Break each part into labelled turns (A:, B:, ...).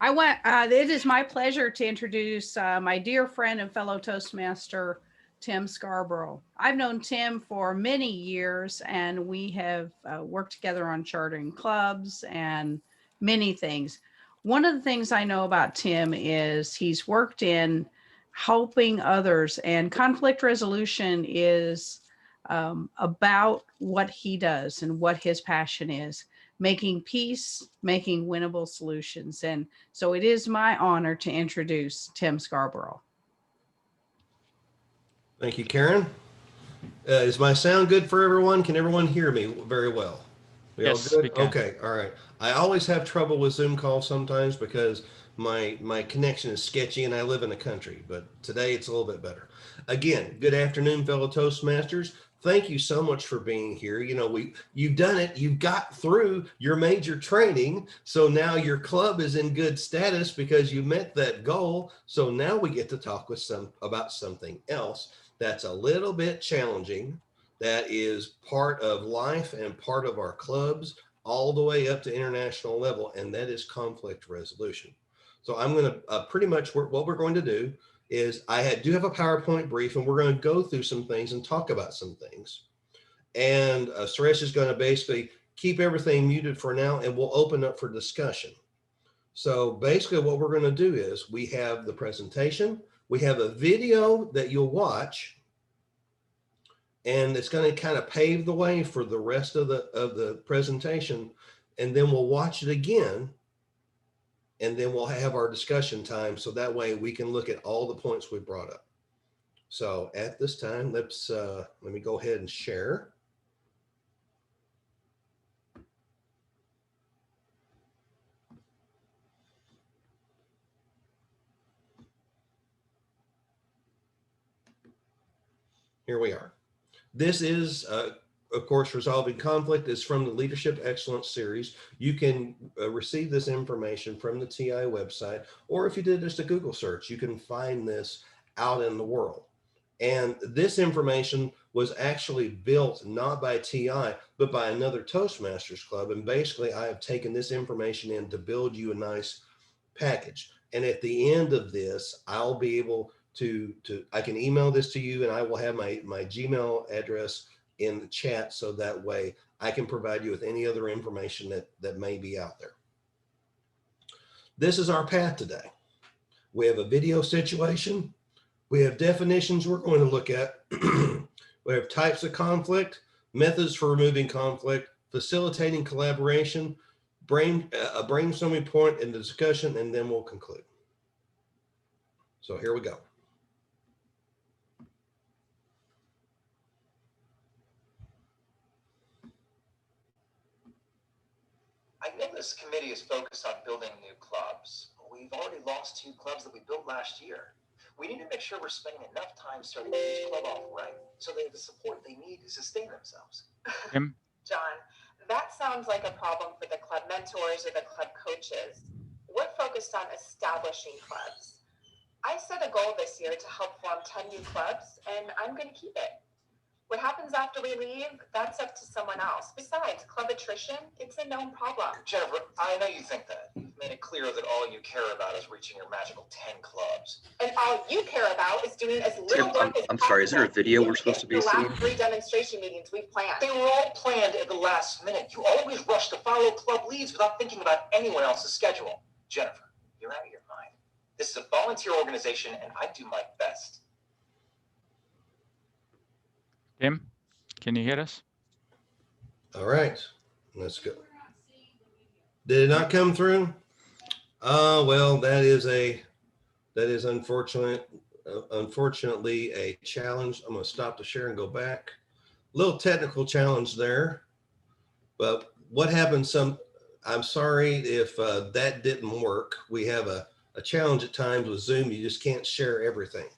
A: It is my pleasure to introduce my dear friend and fellow Toastmaster, Tim Scarbrough. I've known Tim for many years, and we have worked together on chartering clubs and many things. One of the things I know about Tim is he's worked in helping others, and conflict resolution is about what he does and what his passion is, making peace, making winnable solutions. And so it is my honor to introduce Tim Scarbrough.
B: Thank you, Karen. Is my sound good for everyone? Can everyone hear me very well? We all
C: Yes,
B: good?
C: we can.
B: Okay, all right. I always have trouble with Zoom calls sometimes because my connection is sketchy and I live in the country, but today it's a little bit better. Again, good afternoon, fellow Toastmasters. Thank you so much for being here. You know, you've done it. You've got through your major training. So now your club is in good status because you met that goal. So now we get to talk about something else that's a little bit challenging, that is part of life and part of our clubs all the way up to international level, and that is conflict resolution. So I'm going to pretty much what we're going to do is do have a PowerPoint brief, and we're going to go through some things and talk about some things. And Suresh is going to basically keep everything muted for now, and we'll open up for discussion. So basically what we're going to do is we have the presentation, we have a video that you'll watch, and it's going to kind of pave the way for the rest of the presentation. And then we'll watch it again, and then we'll have our discussion time. So that way we can look at all the points we brought up. So at this time, let me go ahead and share. Here we are. This is, of course, Resolving Conflict is from the Leadership Excellence series. You can receive this information from the TI website, or if you did just a Google search, you can find this out in the world. And this information was actually built not by TI, but by another Toastmasters club. And basically, I have taken this information in to build you a nice package. And at the end of this, I'll be able I can email this to you, and I will have my Gmail address in the chat, so that way I can provide you with any other information that may be out there. This is our path today. We have a video situation. We have definitions we're going to look at. We have types of conflict, methods for removing conflict, facilitating collaboration, a brainstorming point in the discussion, and then we'll conclude. So here we go.
D: I know this committee is focused on building new clubs. We've already lost 2 clubs that we built last year. We need to make sure we're spending enough time starting each club off right, so they have the support they need to sustain themselves.
E: John, that sounds like a problem for the club mentors or the club coaches. We're focused on establishing clubs. I set a goal this year to help form 10 new clubs, and I'm going to keep it. What happens after we leave, that's up to someone else. Besides, club attrition, it's a known problem.
D: Jennifer, I know you think that. You've made it clear that all you care about is reaching your magical 10 clubs.
E: And all you care about is doing as little work as
F: I'm sorry, is there a video we're supposed to be seeing?
E: The last 3 demonstration meetings we've planned.
D: They were all planned at the last minute. You always rush to follow club leads without thinking about anyone else's schedule. Jennifer, you're out of your mind. This is a volunteer organization, and I do my best.
C: Tim, can you hear us?
B: All right, let's go. Did it not come through? Well, that is unfortunately a challenge. I'm going to stop the share and go back. Little technical challenge there, but what happens? I'm sorry if that didn't work. We have a challenge at times with Zoom. You just can't share everything.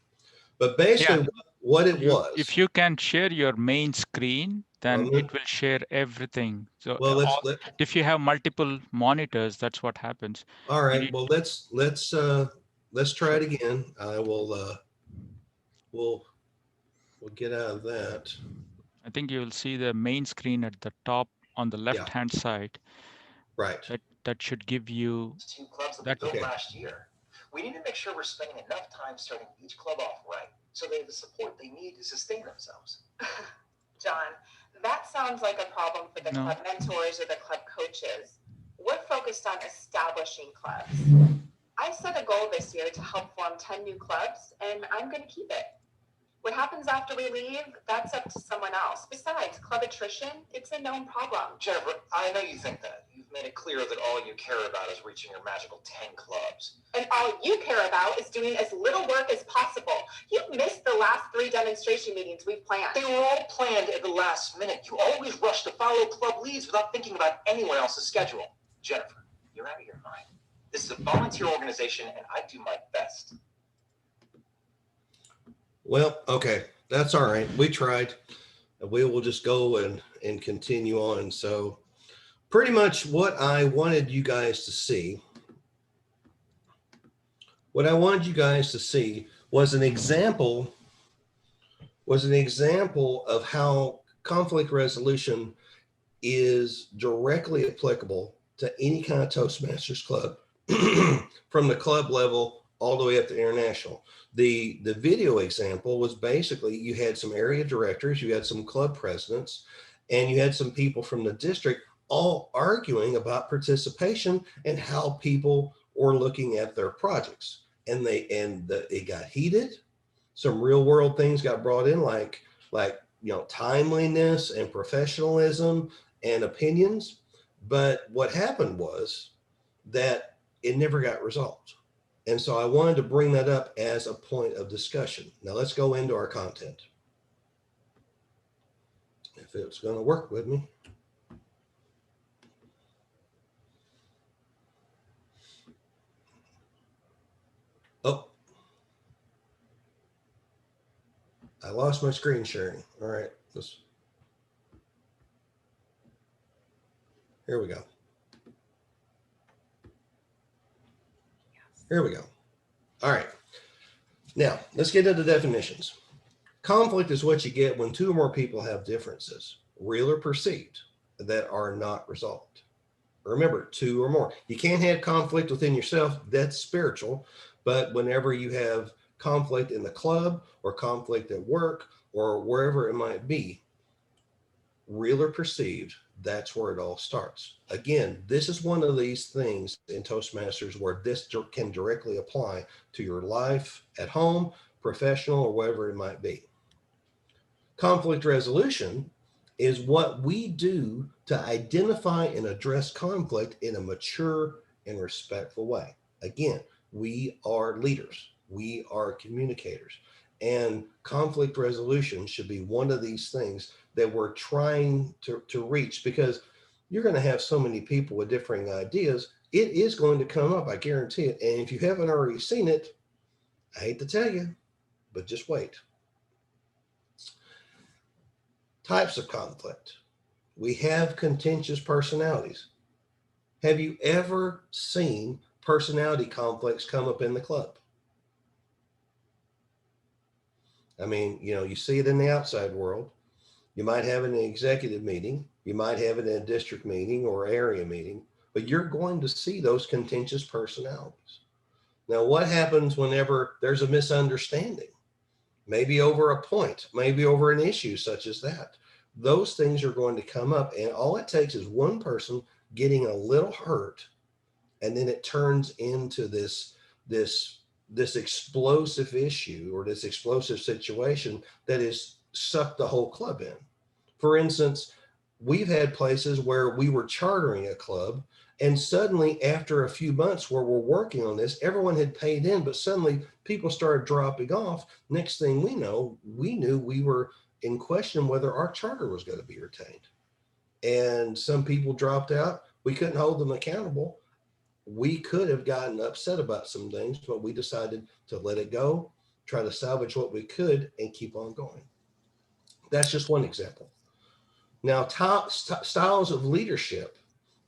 B: But basically, what it was.
C: If you can share your main screen, then it will share everything. So if you have multiple monitors, that's what happens.
B: All right. Well, let's try it again. I will. We'll get out of that.
C: I think you will see the main screen at the top on the left-hand side.
B: Right.
C: that should give you
D: 2 clubs that
C: that.
D: we built last year. We need to make sure we're spending enough time starting each club off right so they have the support they need to sustain themselves.
E: John, that sounds like a problem for the club mentors or the club coaches. We're focused on establishing clubs. I set a goal this year to help form 10 new clubs, and I'm going to keep it. What happens after we leave, that's up to someone else. Besides, club attrition, it's a known problem.
D: Jennifer, I know you think that. You've made it clear that all you care about is reaching your magical 10 clubs.
E: And all you care about is doing as little work as possible. You've missed the last 3 demonstration meetings we've planned.
D: They were all planned at the last minute. You always rush to follow club leads without thinking about anyone else's schedule. Jennifer, you're out of your mind. This is a volunteer organization, and I do my best.
B: Well, okay, that's all right. We tried. We will just go and continue on. So pretty much what I wanted you guys to see, was an example of how conflict resolution is directly applicable to any kind of Toastmasters club from the club level all the way up to international. The video example was basically you had some area directors, you had some club presidents, and you had some people from the district all arguing about participation and how people were looking at their projects. And it got heated. Some real world things got brought in, like timeliness and professionalism and opinions. But what happened was that it never got resolved. And so I wanted to bring that up as a point of discussion. Now let's go into our content. If it's going to work with me. Oh, I lost my screen sharing. All right, here we go. Here we go. All right. Now, let's get into definitions. Conflict is what you get when 2 or more people have differences, real or perceived, that are not resolved. Remember, 2 or more. You can't have conflict within yourself. That's spiritual. But whenever you have conflict in the club or conflict at work or wherever it might be, real or perceived, that's where it all starts. Again, this is one of these things in Toastmasters where this can directly apply to your life at home, professional, or whatever it might be. Conflict resolution is what we do to identify and address conflict in a mature and respectful way. Again, we are leaders. We are communicators. And conflict resolution should be one of these things that we're trying to reach, because you're going to have so many people with differing ideas. It is going to come up, I guarantee it. And if you haven't already seen it, I hate to tell you, but just wait. Types of conflict. We have contentious personalities. Have you ever seen personality conflicts come up in the club? I mean, you see it in the outside world. You might have it in an executive meeting. You might have it in a district meeting or area meeting, but you're going to see those contentious personalities. Now, what happens whenever there's a misunderstanding? Maybe over a point, maybe over an issue such as that. Those things are going to come up, and all it takes is one person getting a little hurt, and then it turns into this explosive issue or this explosive situation that is sucked the whole club in. For instance, we've had places where we were chartering a club, and suddenly after a few months where we're working on this, everyone had paid in, but suddenly people started dropping off. Next thing we knew we were in question whether our charter was going to be retained. And some people dropped out. We couldn't hold them accountable. We could have gotten upset about some things, but we decided to let it go, try to salvage what we could, and keep on going. That's just one example. Now, styles of leadership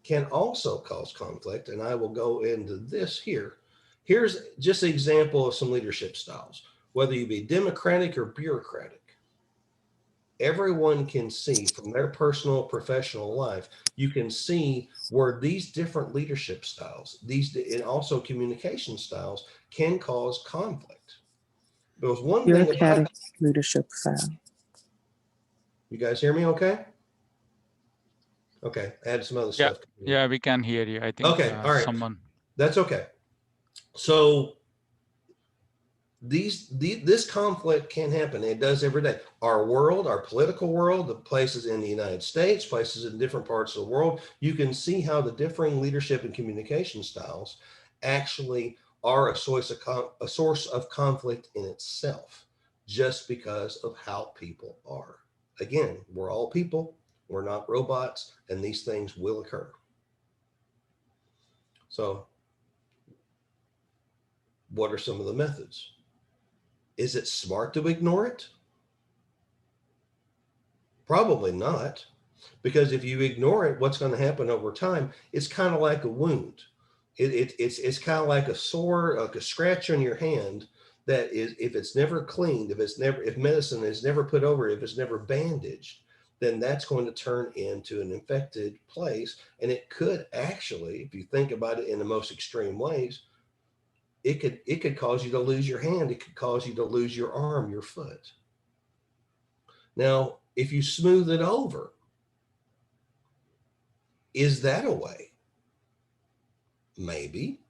B: can also cause conflict, and I will go into this here. Here's just an example of some leadership styles, whether you be democratic or bureaucratic. everyone can see from their personal professional life, you can see where these different leadership styles, and also communication styles can cause conflict. There was one thing about
G: leadership style.
B: You guys hear me okay? Okay, I had some other stuff.
C: Yeah, we can hear you. I think
B: okay, all right.
C: Someone.
B: That's okay. So this conflict can happen. It does every day. Our world, our political world, the places in the United States, places in different parts of the world, you can see how the differing leadership and communication styles actually are a source of conflict in itself, just because of how people are. Again, we're all people. We're not robots, and these things will occur. So, what are some of the methods? Is it smart to ignore it? Probably not, because if you ignore it, what's going to happen over time? It's kind of like a wound. It's kind of like a sore, like a scratch on your hand that is, if it's never cleaned, if medicine is never put over, if it's never bandaged, then that's going to turn into an infected place. And it could actually, if you think about it in the most extreme ways, it could cause you to lose your hand. It could cause you to lose your arm, your foot. Now, if you smooth it over, is that a way? Maybe,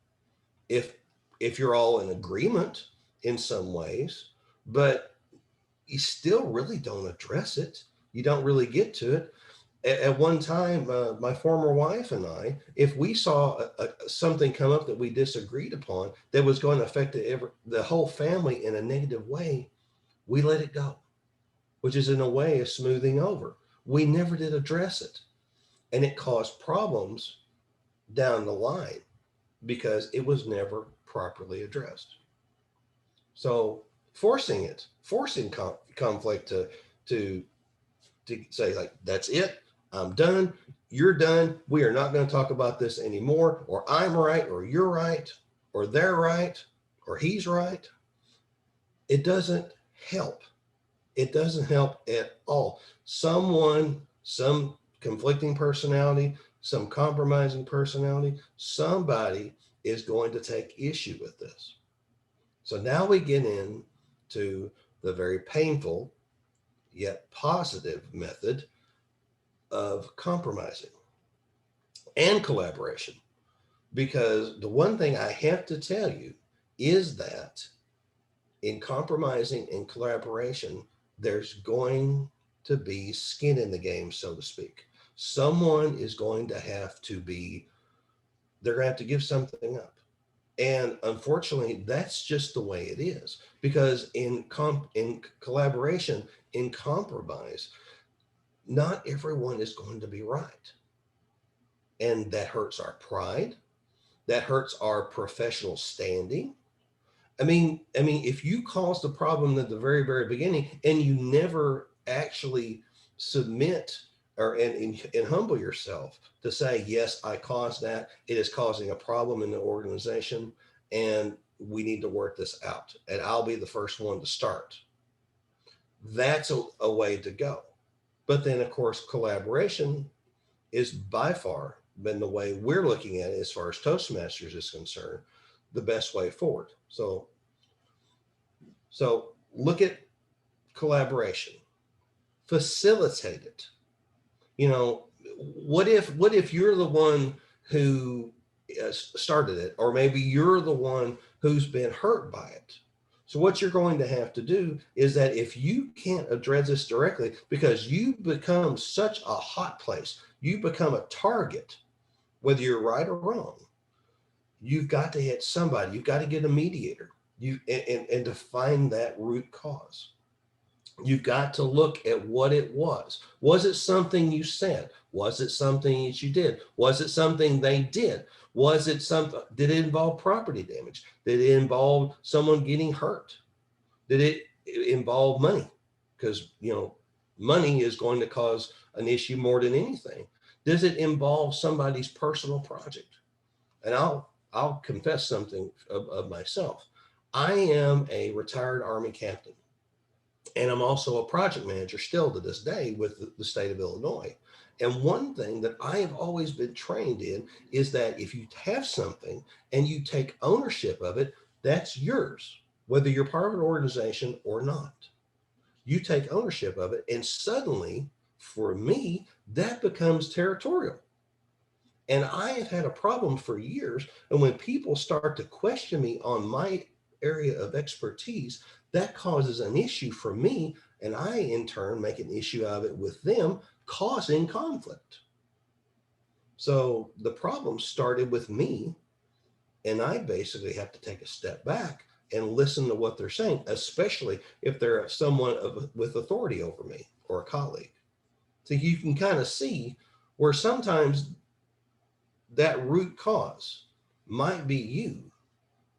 B: if you're all in agreement in some ways, but you still really don't address it. You don't really get to it. At one time, my former wife and I, if we saw something come up that we disagreed upon that was going to affect the whole family in a negative way, we let it go, which is in a way a smoothing over. We never did address it. And it caused problems down the line because it was never properly addressed. So forcing conflict to say, like, that's it, I'm done, you're done, we are not going to talk about this anymore, or I'm right, or you're right, or they're right, or he's right. It doesn't help. It doesn't help at all. Some conflicting personality, some compromising personality, somebody is going to take issue with this. So now we get into the very painful yet positive method of compromising and collaboration. Because the one thing I have to tell you is that in compromising and collaboration, there's going to be skin in the game, so to speak. Someone is going to have to they're going to have to give something up. And unfortunately, that's just the way it is. Because in collaboration, in compromise, not everyone is going to be right. And that hurts our pride. That hurts our professional standing. I mean, if you caused the problem at the very, very beginning and you never actually submit and humble yourself to say, yes, I caused that. It is causing a problem in the organization and we need to work this out. And I'll be the first one to start. That's a way to go. But then, of course, collaboration is by far been the way we're looking at it as far as Toastmasters is concerned, the best way forward. So look at collaboration, facilitate it. You know, what if you're the one who started it, or maybe you're the one who's been hurt by it? So what you're going to have to do is that if you can't address this directly, because you become such a hot place, you become a target, whether you're right or wrong, you've got to hit somebody. You've got to get a mediator. And to find that root cause. You've got to look at what it was. Was it something you said? Was it something that you did? Was it something they did? Was it something, did it involve property damage? Did it involve someone getting hurt? Did it involve money? Because, you know, money is going to cause an issue more than anything. Does it involve somebody's personal project? And I'll confess something of myself. I am a retired Army captain. And I'm also a project manager still to this day with the state of Illinois. And one thing that I have always been trained in is that if you have something and you take ownership of it, that's yours, whether you're part of an organization or not. You take ownership of it, and suddenly, for me, that becomes territorial. And I have had a problem for years. And when people start to question me on my area of expertise, that causes an issue for me. And I, in turn, make an issue of it with them, causing conflict. So the problem started with me. And I basically have to take a step back and listen to what they're saying, especially if they're someone with authority over me or a colleague. So you can kind of see where sometimes that root cause might be you,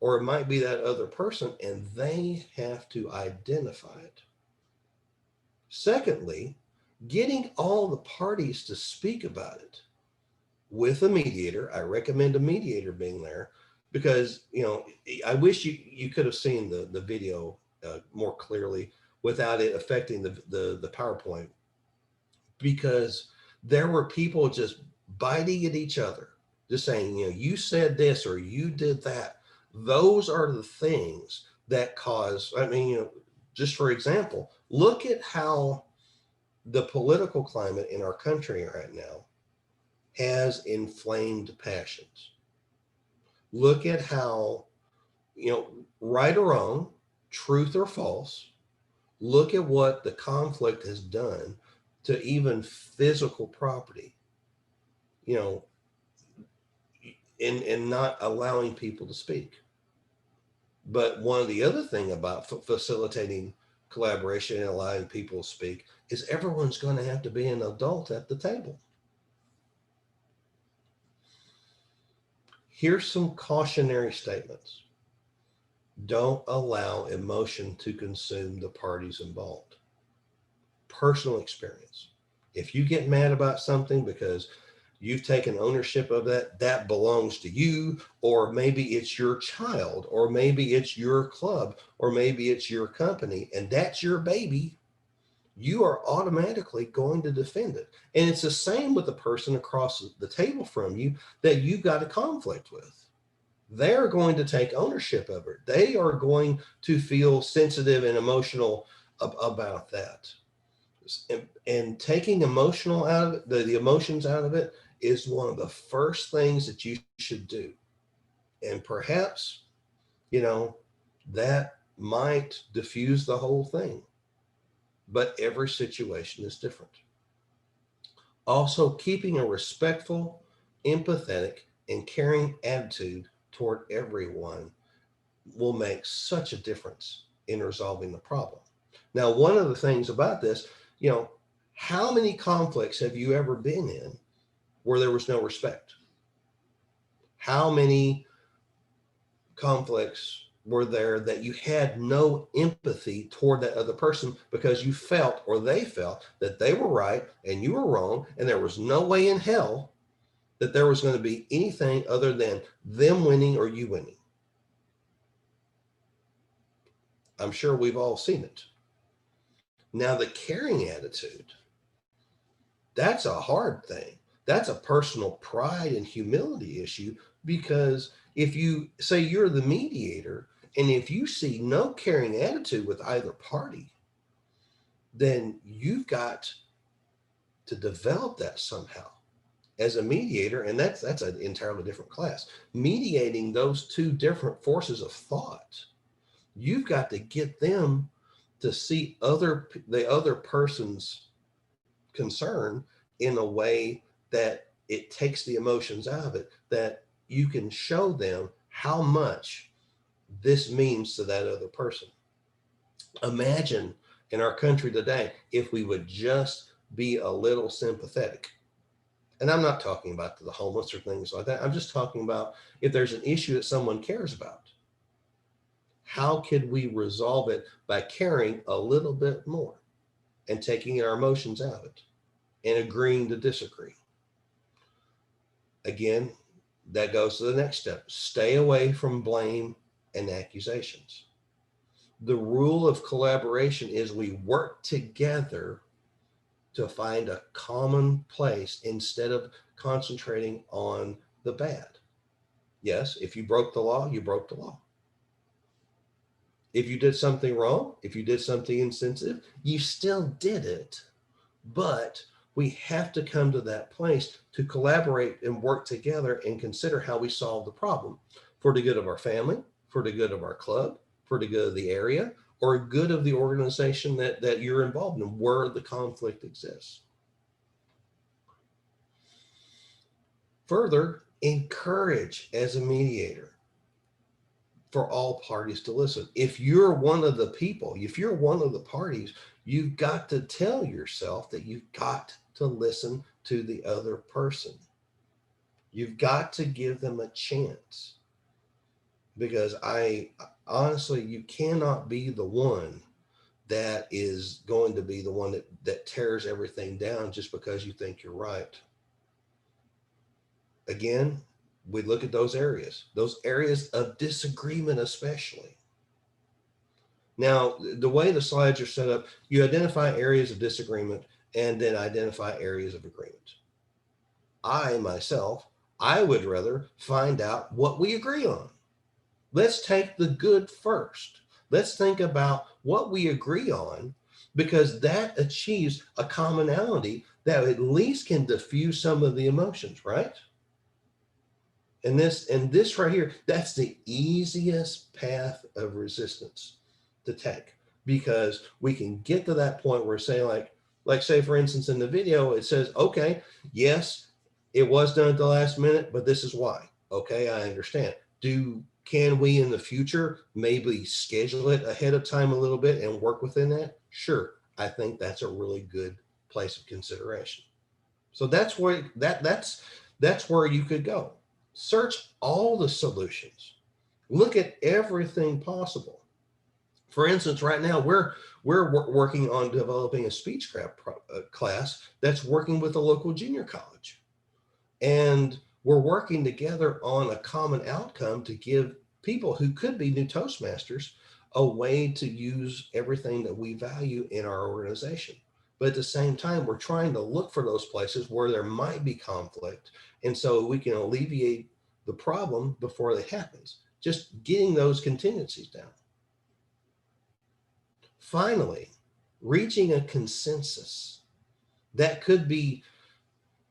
B: or it might be that other person, and they have to identify it. Secondly, getting all the parties to speak about it with a mediator. I recommend a mediator being there because, I wish you could have seen the video more clearly without it affecting the PowerPoint, because there were people just biting at each other, just saying, you said this or you did that. Those are the things that cause, just for example, look at how the political climate in our country right now has inflamed passions. Look at how, right or wrong, truth or false, look at what the conflict has done to even physical property, and not allowing people to speak. But one of the other thing about facilitating collaboration and allowing people to speak is everyone's going to have to be an adult at the table. Here's some cautionary statements. Don't allow emotion to consume the parties involved. Personal experience. If you get mad about something because you've taken ownership of that belongs to you, or maybe it's your child, or maybe it's your club, or maybe it's your company, and that's your baby, you are automatically going to defend it. And it's the same with the person across the table from you that you've got a conflict with. They're going to take ownership of it. They are going to feel sensitive and emotional about that. And taking emotional out of it, the emotions out of it, is one of the first things that you should do. And perhaps, that might diffuse the whole thing. But every situation is different. Also, keeping a respectful, empathetic, and caring attitude toward everyone will make such a difference in resolving the problem. Now, one of the things about this, how many conflicts have you ever been in where there was no respect? How many conflicts were there that you had no empathy toward that other person because you felt, or they felt, that they were right and you were wrong, and there was no way in hell that there was going to be anything other than them winning or you winning? I'm sure we've all seen it. Now, the caring attitude, that's a hard thing. That's a personal pride and humility issue, because if you say you're the mediator, and if you see no caring attitude with either party, then you've got to develop that somehow as a mediator. And that's an entirely different class. Mediating those two different forces of thought, you've got to get them to see the other person's concern in a way that it takes the emotions out of it, that you can show them how much this means to that other person. Imagine in our country today if we would just be a little sympathetic. And I'm not talking about the homeless or things like that. I'm just talking about if there's an issue that someone cares about. How could we resolve it by caring a little bit more and taking our emotions out of it and agreeing to disagree? Again, that goes to the next step. Stay away from blame and accusations. The rule of collaboration is we work together to find a common place instead of concentrating on the bad. Yes, if you broke the law, you broke the law. If you did something wrong, if you did something insensitive, you still did it. But we have to come to that place to collaborate and work together and consider how we solve the problem for the good of our family, for the good of our club, for the good of the area, or good of the organization that you're involved in, where the conflict exists. Further, encourage as a mediator for all parties to listen. If you're one of the people, if you're one of the parties, you've got to tell yourself that you've got to listen to the other person. You've got to give them a chance, because honestly, you cannot be the one that is going to be the one that tears everything down just because you think you're right. Again, we look at those areas of disagreement, especially. Now, the way the slides are set up, you identify areas of disagreement and then identify areas of agreement. I would rather find out what we agree on. Let's take the good first. Let's think about what we agree on, because that achieves a commonality that at least can diffuse some of the emotions, right? And this right here, that's the easiest path of resistance to take, because we can get to that point where, say, like say, for instance, in the video, it says, okay, yes, it was done at the last minute, but this is why. Okay, I understand. Can we in the future maybe schedule it ahead of time a little bit and work within that? Sure. I think that's a really good place of consideration. So that's where that's where you could go. Search all the solutions. Look at everything possible. For instance, right now we're working on developing a speechcraft class that's working with a local junior college, and we're working together on a common outcome to give people who could be new Toastmasters a way to use everything that we value in our organization. But at the same time, we're trying to look for those places where there might be conflict, and so we can alleviate the problem before it happens, just getting those contingencies down. Finally, reaching a consensus. That could be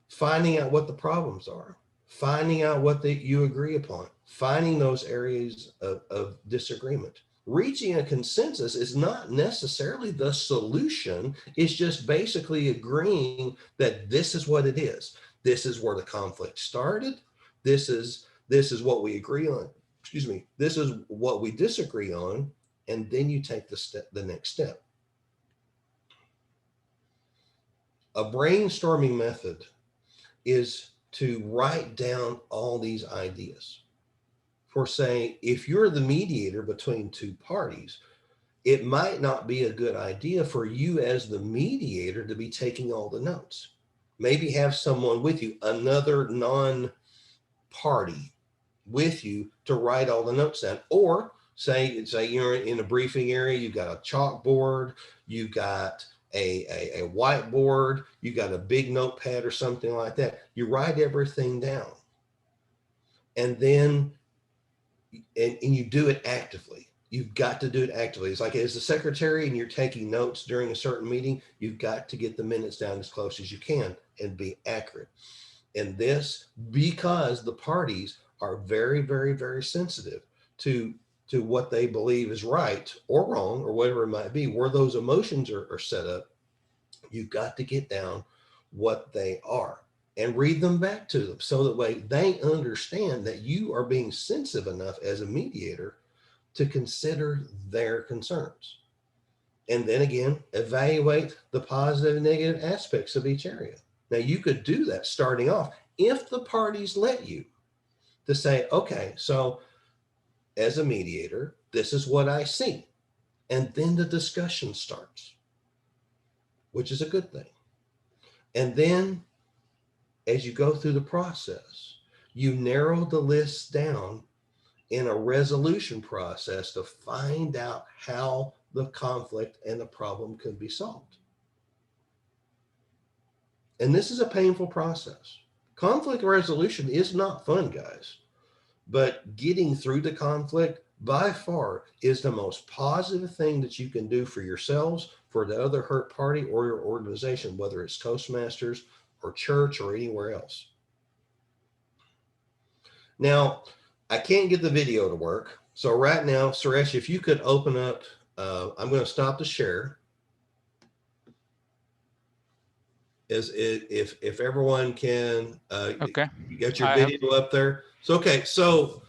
B: finding out what the problems are, finding out what you agree upon, finding those areas of disagreement. Reaching a consensus is not necessarily the solution. It's just basically agreeing that this is what it is. This is where the conflict started. This is what we agree on. Excuse me. This is what we disagree on. And then you take the next step. A brainstorming method is to write down all these ideas. For, say, if you're the mediator between two parties, it might not be a good idea for you as the mediator to be taking all the notes. Maybe have someone with you, another non-party with you, to write all the notes down. Or say you're in a briefing area, you've got a chalkboard, you've got a whiteboard, you got a big notepad or something like that. You write everything down, and then and you do it actively. You've got to do it actively. It's like, as a secretary and you're taking notes during a certain meeting, you've got to get the minutes down as close as you can and be accurate. And this, because the parties are very, very, very sensitive to what they believe is right or wrong or whatever it might be, where those emotions are set up, you've got to get down what they are and read them back to them, so that way they understand that you are being sensitive enough as a mediator to consider their concerns. And then again, evaluate the positive and negative aspects of each area. Now, you could do that starting off, if the parties let you, to say, okay, so as a mediator, this is what I see. And then the discussion starts, which is a good thing. And then as you go through the process, you narrow the list down in a resolution process to find out how the conflict and the problem can be solved. And this is a painful process. Conflict resolution is not fun, guys, but getting through the conflict by far is the most positive thing that you can do for yourselves, for the other hurt party, or your organization, whether it's Toastmasters or church or anywhere else. Now, I can't get the video to work. So right now, Suresh, if you could open up, I'm going to stop the share. If everyone can,
C: Okay.
B: you got your video up there. So, okay. So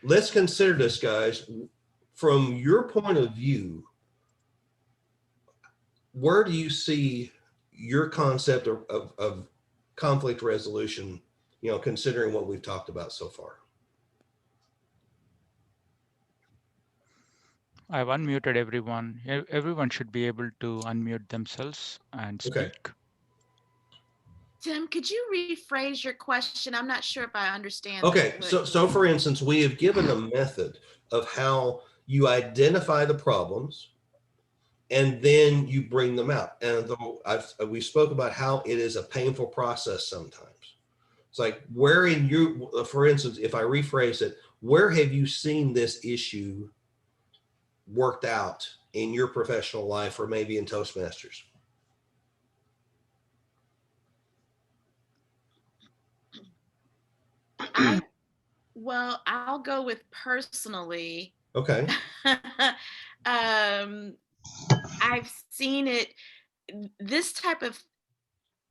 B: let's consider this, guys, from your point of view. Where do you see your concept of conflict resolution, considering what we've talked about so far?
C: I've unmuted everyone. Everyone should be able to unmute themselves and speak.
B: Okay.
G: Tim, could you rephrase your question? I'm not sure if I understand.
B: Okay, so for instance, we have given a method of how you identify the problems and then you bring them out. And though we spoke about how it is a painful process sometimes. It's like, where in you, for instance, if I rephrase it, where have you seen this issue worked out in your professional life or maybe in Toastmasters?
G: I'll go with personally.
B: Okay.
G: I've seen it. This type of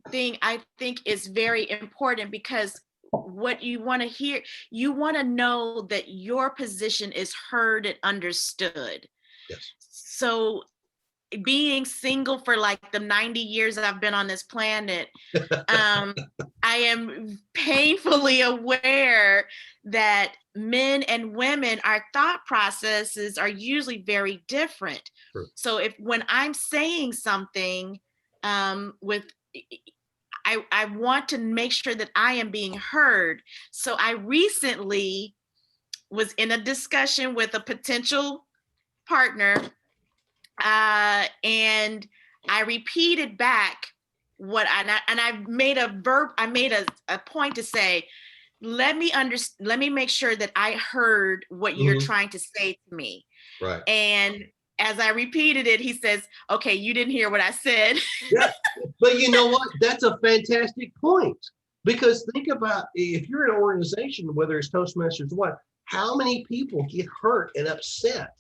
G: thing, I think, is very important because what you want to hear, you want to know that your position is heard and understood.
B: Yes.
G: So being single for like the 90 years that I've been on this planet, I am painfully aware that men and women, our thought processes are usually very different.
B: True.
G: So when I'm saying something I want to make sure that I am being heard. So I recently was in a discussion with a potential partner, and I repeated back I made a point to say, let me make sure that I heard what you're trying to say to me.
B: Right.
G: And as I repeated it, he says, okay, you didn't hear what I said.
B: Yeah, but you know what? That's a fantastic point. Because think about, if you're an organization, whether it's Toastmasters or what, how many people get hurt and upset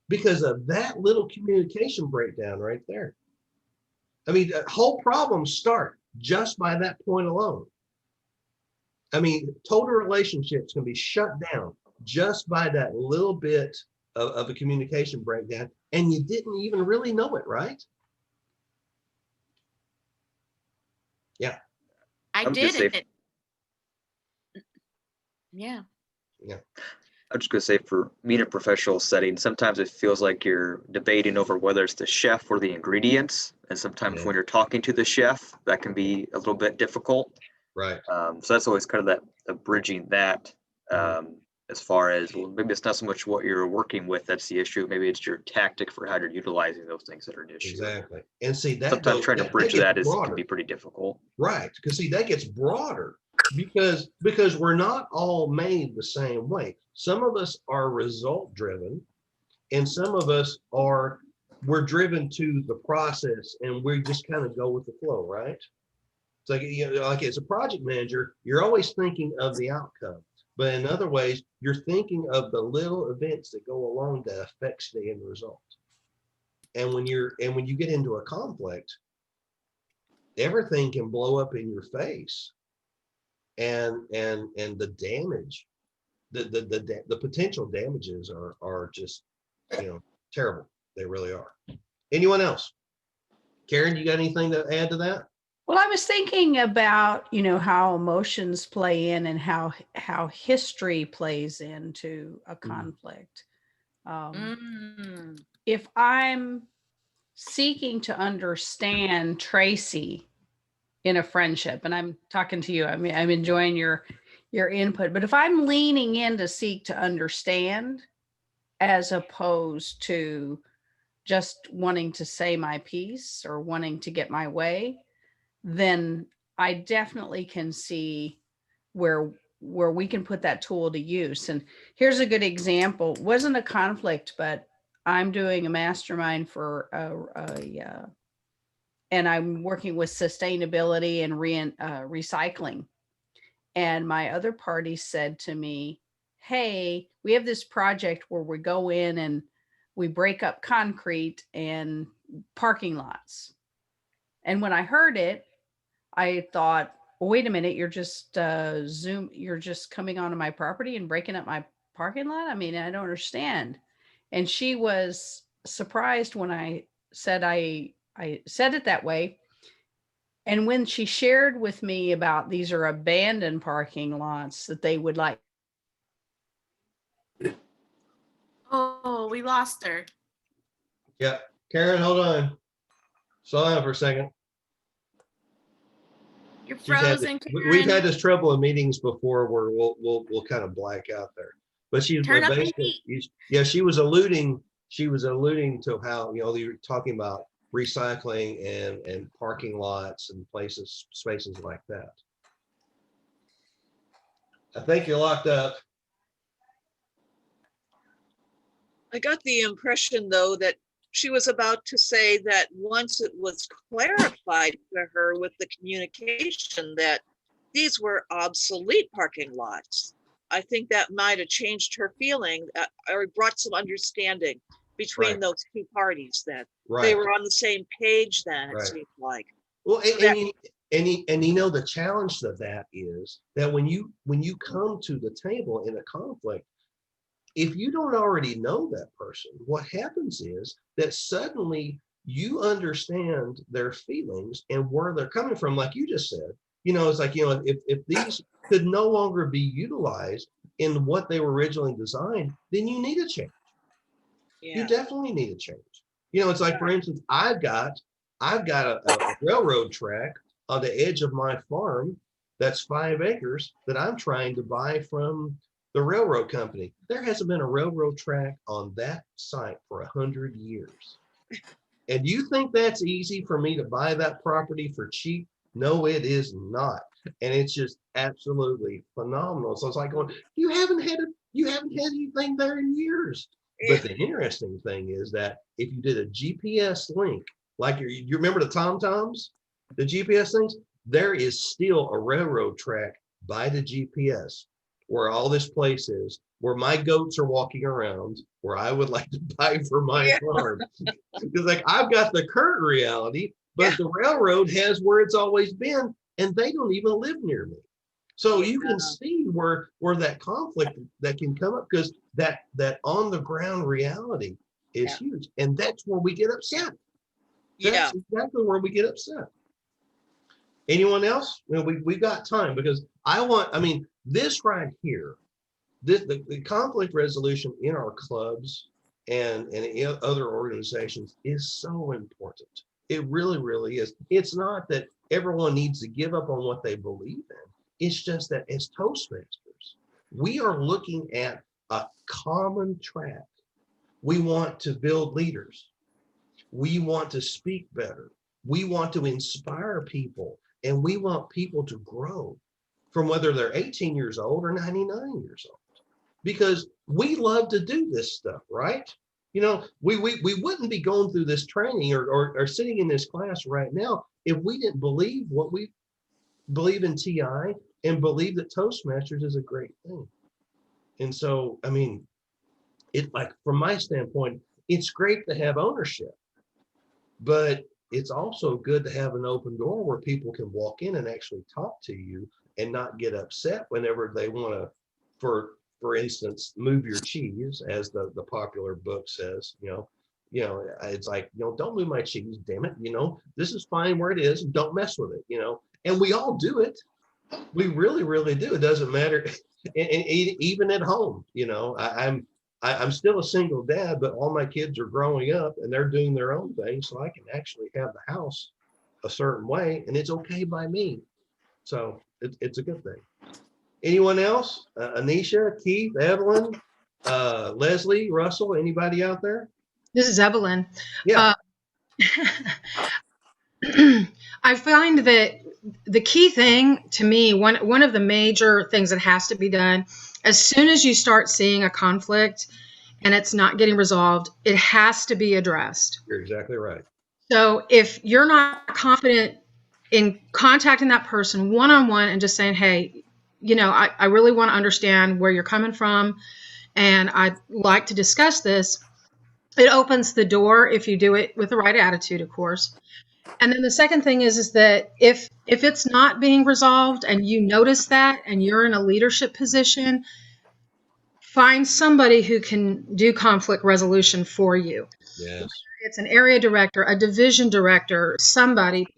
B: because of that little communication breakdown right there? I mean, whole problems start just by that point alone. I mean, total relationships can be shut down just by that little bit of a communication breakdown, and you didn't even really know it, right? Yeah.
G: I did it. Yeah.
B: Yeah.
F: I'm just going to say, for me in a professional setting, sometimes it feels like you're debating over whether it's the chef or the ingredients. And sometimes when you're talking to the chef, that can be a little bit difficult.
B: Right.
F: So that's always kind of the bridging that, as far as, well, maybe it's not so much what you're working with that's the issue. Maybe it's your tactic for how you're utilizing those things that are an issue.
B: Exactly. And see, that
F: sometimes trying to bridge that can be pretty difficult.
B: Right. Because see, that gets broader because we're not all made the same way. Some of us are result driven and some of us we're driven to the process and we just kind of go with the flow, right? It's like, like as a project manager, you're always thinking of the outcome. But in other ways, you're thinking of the little events that go along that affects the end result. And when you get into a conflict, everything can blow up in your face, and the damage, the potential damages are just terrible. They really are. Anyone else? Karen, you got anything to add to that?
A: Well, I was thinking about, how emotions play in and how history plays into a conflict. If I'm seeking to understand Tracy in a friendship, and I'm talking to you, I mean, I'm enjoying your your input. But if I'm leaning in to seek to understand, as opposed to just wanting to say my piece or wanting to get my way, then I definitely can see where we can put that tool to use. And here's a good example. It wasn't a conflict, but I'm doing a mastermind for and I'm working with sustainability and recycling. And my other party said to me, hey, we have this project where we go in and we break up concrete and parking lots. And when I heard it, I thought, well, wait a minute, you're just you're just coming onto my property and breaking up my parking lot? I mean, I don't understand. And she was surprised when I said I said it that way. And when she shared with me about these are abandoned parking lots that they would like.
G: Oh, we lost her.
B: Yeah. Karen, hold on. Slow down for a second.
G: You're frozen,
B: we've had this trouble in meetings before where we'll kind of black out there. But she's basically, yeah, she was alluding to how, you know, you're talking about recycling and parking lots and spaces like that. I think you're locked up.
H: I got the impression, though, that she was about to say that once it was clarified to her with the communication that these were obsolete parking lots, I think that might have changed her feeling or brought some understanding between those two parties, that they were on the same page then, it seemed like.
B: Well, and you know, the challenge of that is that when you come to the table in a conflict, if you don't already know that person, what happens is that suddenly you understand their feelings and where they're coming from. Like you just said, you know, it's like, you know, if these could no longer be utilized in what they were originally designed, then you need a change. Yeah. You definitely need a change. You know, it's like, for instance, I've got a railroad track on the edge of my farm that's 5 acres that I'm trying to buy from the railroad company. There hasn't been a railroad track on that site for 100 years. And you think that's easy for me to buy that property for cheap? No, it is not. And it's just absolutely phenomenal. So it's like going, you haven't had anything there in years. But the interesting thing is that if you did a GPS link, like you remember the TomToms, the GPS things, there is still a railroad track by the GPS where all this place is, where my goats are walking around, where I would like to buy for my farm. Because like I've got the current reality, but the railroad has where it's always been, and they don't even live near me. So you can see where that conflict that can come up, because that on the ground reality is huge, and that's where we get upset. That's exactly where we get upset. Anyone else? Well, we've got time, because I mean, this right here, the conflict resolution in our clubs and in other organizations is so important. It really, really is. It's not that everyone needs to give up on what they believe in. It's just that as Toastmasters, we are looking at a common track. We want to build leaders. We want to speak better. We want to inspire people, and we want people to grow from whether they're 18 years old or 99 years old, because we love to do this stuff, right? You know, we wouldn't be going through this training or sitting in this class right now if we didn't believe what we believe in TI and believe that Toastmasters is a great thing. And so, I mean, it, like, from my standpoint, it's great to have ownership, but it's also good to have an open door where people can walk in and actually talk to you and not get upset whenever they want to, for instance, move your cheese, as the popular book says. You know, it's like, you know, don't move my cheese, damn it. You know, this is fine where it is. Don't mess with it. You know, and we all do it. We really, really do. It doesn't matter. And even at home, you know, I'm still a single dad, but all my kids are growing up and they're doing their own thing, so I can actually have the house a certain way, and it's okay by me. So it's a good thing. Anyone else? Anisha, Keith, Evelyn, Leslie, Russell, anybody out there?
I: This is Evelyn.
B: Yeah.
I: I find that the key thing to me, one of the major things that has to be done, as soon as you start seeing a conflict and it's not getting resolved, it has to be addressed.
B: You're exactly right.
I: So if you're not confident in contacting that person one-on-one and just saying, hey, I really want to understand where you're coming from, and I'd like to discuss this, it opens the door if you do it with the right attitude, of course. And then the second thing is that if it's not being resolved and you notice that and you're in a leadership position, find somebody who can do conflict resolution for you.
B: Yes.
I: It's an area director, a division director,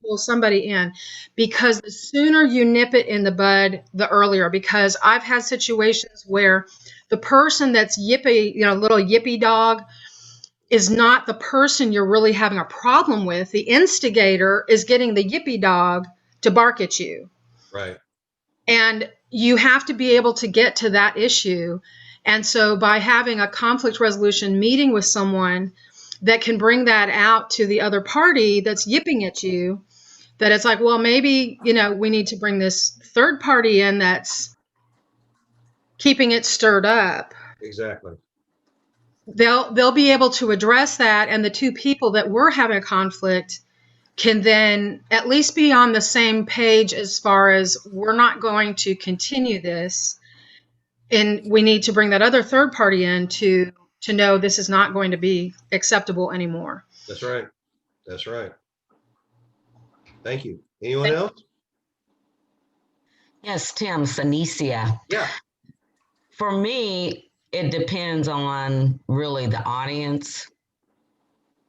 I: pull somebody in, because the sooner you nip it in the bud, the earlier. Because I've had situations where the person that's yippy, little yippy dog, is not the person you're really having a problem with. The instigator is getting the yippy dog to bark at you.
B: Right.
I: And you have to be able to get to that issue. And so by having a conflict resolution meeting with someone that can bring that out to the other party that's yipping at you, that it's like, well, maybe, we need to bring this third party in that's keeping it stirred up.
B: Exactly.
I: They'll be able to address that, and the two people that were having a conflict can then at least be on the same page as far as, we're not going to continue this, and we need to bring that other third party in to know this is not going to be acceptable anymore.
B: That's right. That's right. Thank you. Anyone else?
J: Yes, Tim, Sanicia.
B: Yeah.
J: For me, it depends on really the audience.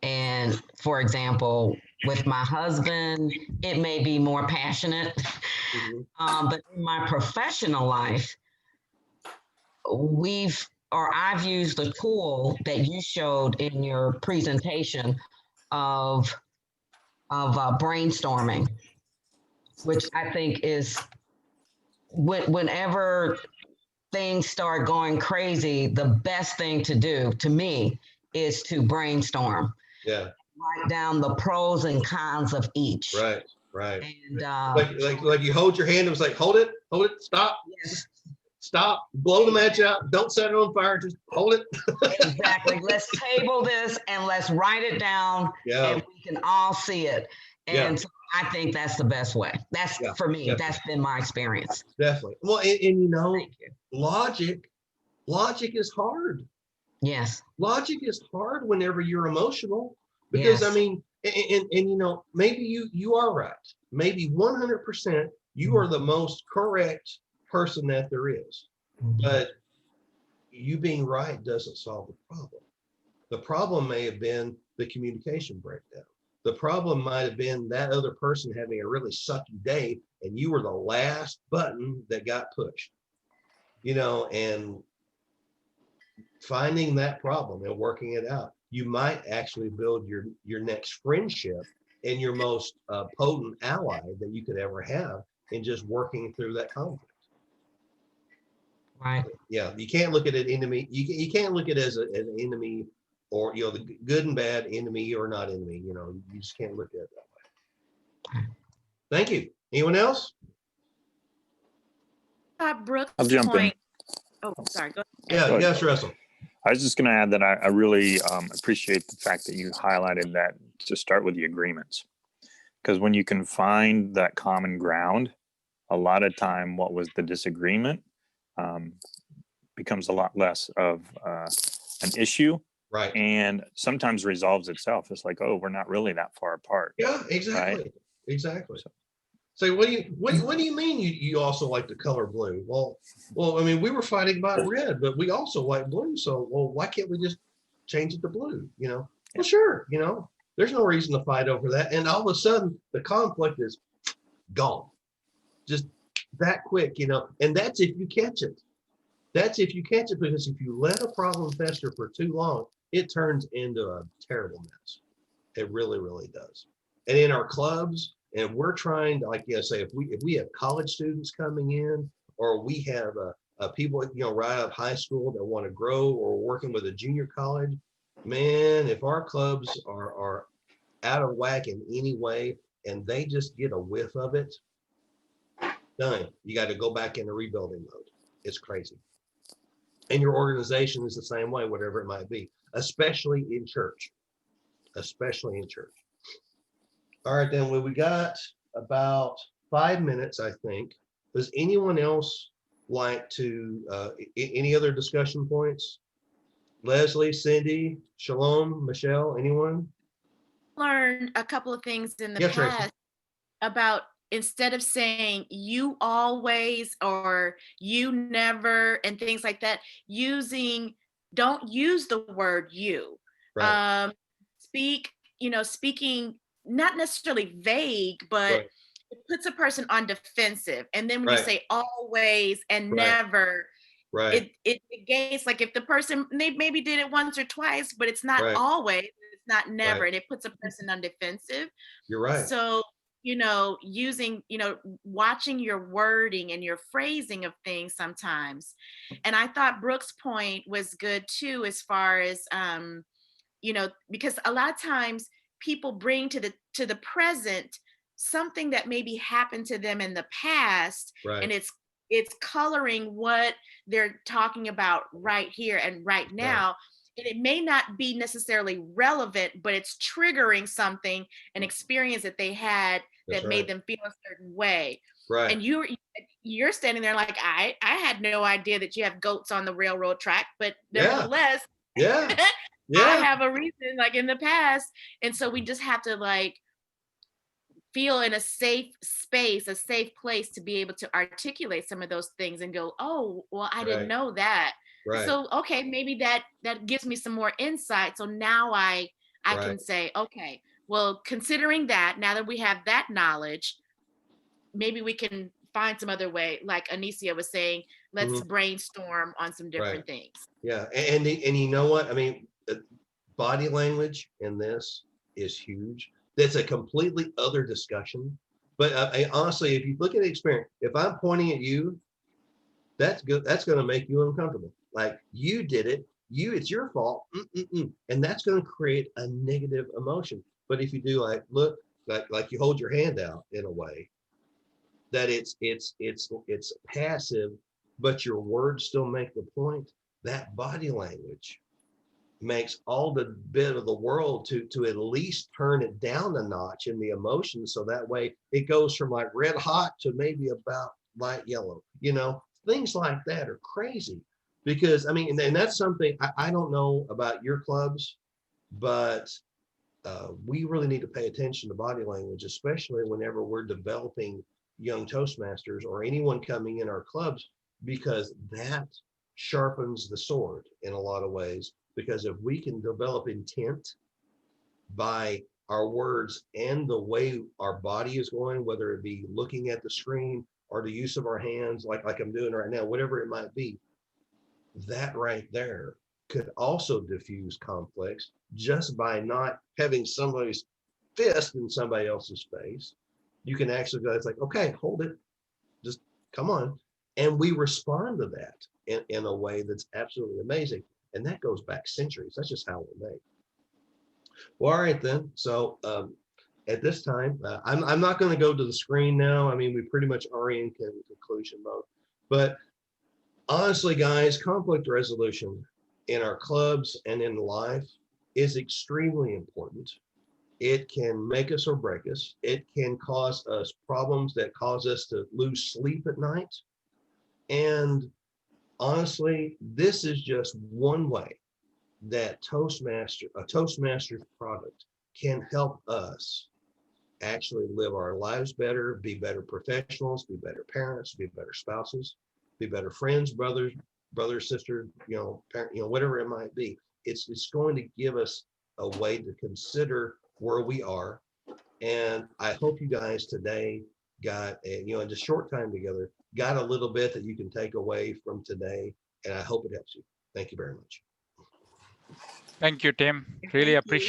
J: And for example, with my husband, it may be more passionate. Mm-hmm. But in my professional life, I've used the tool that you showed in your presentation of brainstorming, which I think is whenever things start going crazy, the best thing to do to me is to brainstorm.
B: Yeah.
J: Write down the pros and cons of each.
B: Right. Right.
J: And
B: like you hold your hand. It was like, hold it, stop.
J: Yes.
B: Stop, blow the match out. Don't set it on fire. Just hold it.
J: Exactly. Let's table this and let's write it down. Yeah. And we can all see it. And so I think that's the best way. That's for me. Definitely. That's been my experience.
B: Definitely. Well, and logic is hard.
J: Yes.
B: Logic is hard whenever you're emotional, because I mean, and maybe you are right. Maybe 100% you are the most correct person that there is. Mm-hmm. But you being right doesn't solve the problem. The problem may have been the communication breakdown. The problem might have been that other person having a really sucky day and you were the last button that got pushed. And finding that problem and working it out, you might actually build your next friendship and your most potent ally that you could ever have in just working through that conflict.
J: Right.
B: Yeah, you can't look at an enemy. You can't look at it as an enemy, or the good and bad, enemy or not enemy. You just can't look at it that way. Thank you. Anyone else?
G: Brooks'
K: I'll jump
G: point.
K: in.
G: Oh, sorry. Go
B: ahead. Yeah, yes, Russell.
K: I was just going to add that I really appreciate the fact that you highlighted that to start with the agreements, because when you can find that common ground, a lot of time what was the disagreement becomes a lot less of an issue,
B: right?
K: And sometimes resolves itself. It's like, oh, we're not really that far apart.
B: Yeah, exactly, right? Exactly. So what do you mean you also like the color blue? Well, I mean, we were fighting about red, but we also like blue. So, why can't we just change it to blue? Well, sure. There's no reason to fight over that. And all of a sudden, the conflict is gone, just that quick. And that's if you catch it. That's if you catch it, because if you let a problem fester for too long, it turns into a terrible mess. It really, really does. And in our clubs, and we're trying to, like say, if we have college students coming in, or we have people, right out of high school that want to grow, or working with a junior college. Man, if our clubs are out of whack in any way and they just get a whiff of it, done. You got to go back into rebuilding mode. It's crazy. And your organization is the same way, whatever it might be, especially in church. Especially in church. All right, then we got about 5 minutes, I think. Does anyone else like to, any other discussion points? Leslie, Cindy, Shalom, Michelle, anyone?
G: Learned a couple of things in the
B: Yes,
G: past
B: Tracy.
G: about, instead of saying you always or you never and things like that, don't use the word you.
B: Right.
G: Speaking not necessarily vague, but
B: Right.
G: it puts a person on defensive. And then when
B: Right.
G: you say always and
B: Right.
G: never,
B: Right.
G: it negates, like if the person, they maybe did it once or twice, but it's not
B: Right.
G: always, it's not never,
B: Right.
G: and it puts a person on defensive.
B: You're right.
G: So, using, watching your wording and your phrasing of things sometimes. And I thought Brooke's point was good too, as far as, because a lot of times people bring to the present something that maybe happened to them in the past,
B: Right.
G: and it's coloring what they're talking about right here and right now. And it may not be necessarily relevant, but it's triggering something, an experience that they had that made them feel a certain way.
B: Right.
G: And you're standing there like, I had no idea that you have goats on the railroad track, but nevertheless,
B: yeah.
G: I have a reason, like in the past. And so we just have to like feel in a safe space, a safe place to be able to articulate some of those things and go, oh, well, I didn't know that.
B: Right.
G: So, okay, maybe that gives me some more insight. So now I can say, okay, well, considering that, now that we have that knowledge, maybe we can find some other way. Like Anicia was saying, let's brainstorm on some different things.
B: Yeah, and you know what? I mean, body language in this is huge. That's a completely other discussion. But honestly, if you look at the experience, if I'm pointing at you, that's good. That's going to make you uncomfortable. Like you did it. It's your fault. And that's going to create a negative emotion. But if you do look, like you hold your hand out in a way that it's passive, but your words still make the point. That body language makes all the bit of the world to at least turn it down a notch in the emotion. So that way it goes from like red hot to maybe about light yellow, things like that are crazy because I mean, and that's something I don't know about your clubs, but we really need to pay attention to body language, especially whenever we're developing young Toastmasters or anyone coming in our clubs, because that sharpens the sword in a lot of ways. Because if we can develop intent by our words and the way our body is going, whether it be looking at the screen or the use of our hands, like I'm doing right now, whatever it might be, that right there could also diffuse conflicts just by not having somebody's fist in somebody else's face. You can actually go, it's like, okay, hold it, just come on. And we respond to that in a way that's absolutely amazing. And that goes back centuries. That's just how we're made. Well, all right then. So at this time, I'm not going to go to the screen now. I mean, we pretty much are in conclusion mode. But honestly, guys, conflict resolution in our clubs and in life is extremely important. It can make us or break us. It can cause us problems that cause us to lose sleep at night. And honestly, this is just one way that a Toastmasters product can help us actually live our lives better, be better professionals, be better parents, be better spouses, be better friends, brothers, sisters, parent, whatever it might be. It's going to give us a way to consider where we are. And I hope you guys today got, in just short time together, got a little bit that you can take away from today. And I hope it helps you. Thank you very much.
C: Thank you, Tim. Really appreciate